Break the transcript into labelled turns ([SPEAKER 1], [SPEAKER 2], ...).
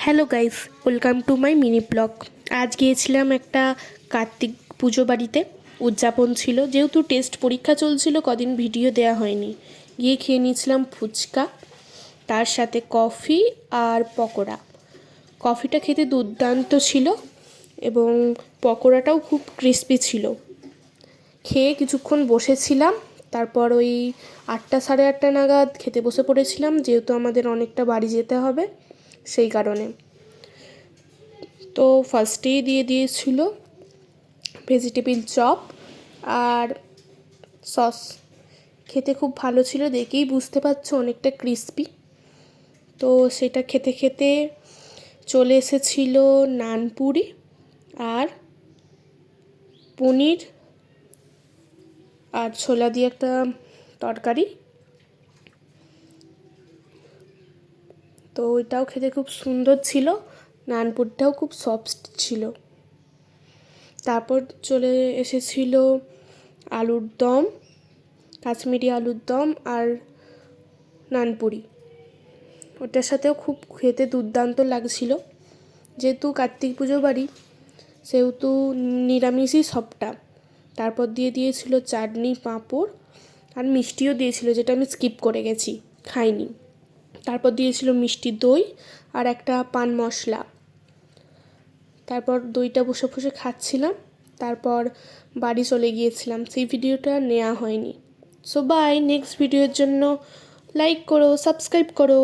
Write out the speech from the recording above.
[SPEAKER 1] Hello guys, welcome to my mini blog. আজ গিয়েছিলাম একটা কার্তিক পুজো বাড়িতে, উদযাপন ছিল। যেহেতু টেস্ট পরীক্ষা চলছিল, কদিন ভিডিও দেওয়া হয়নি। গিয়ে খেয়ে নিয়েছিলাম ফুচকা, তার সাথে কফি আর পকোড়া। কফিটা খেতে দুর্দান্ত ছিল এবং পকোড়াটাও খুব ক্রিস্পি ছিল। খেয়ে কিছুক্ষণ বসেছিলাম, তারপর ওই 8টা সাড়ে 8টা নাগাদ খেতে বসে পড়েছিলাম, যেহেতু আমাদের অনেকটা বাড়ি যেতে হবে সেই কারণে। তো ফার্স্টেই দিয়ে দিয়েছিল ভেজিটেবিল চপ আর সস। খেতে খুব ভালো ছিল, দেখেই বুঝতে পারছো অনেকটা ক্রিস্পি। তো সেটা খেতে খেতে চলে এসেছিল নানপুরি আর পনির আর ছোলা দিয়ে একটা তরকারি। তো ওইটাও খেতে খুব সুন্দর ছিল, নানপুরটাও খুব সফট ছিল। তারপর চলে এসেছিল আলুর দম, কাশ্মীরি আলুর দম আর নানপুরি। ওটার সাথেও খুব খেতে দুর্দান্ত লাগছিল। যেহেতু কার্তিক পুজো বাড়ি, সেহেতু নিরামিষই সবটা। তারপর দিয়ে দিয়েছিল চাটনি, পাঁপড় আর মিষ্টিও দিয়েছিল, যেটা আমি স্কিপ করে গেছি, খাইনি। তারপর দিয়েছিল মিষ্টি দই আর একটা পান মশলা। তারপর দইটা বসে বসে খাচ্ছিলাম, তারপর বাড়ি চলে গিয়েছিলাম। সেই ভিডিওটা নেওয়া হয়নি। সো বাই, নেক্সট ভিডিওর জন্য লাইক করো, সাবস্ক্রাইব করো।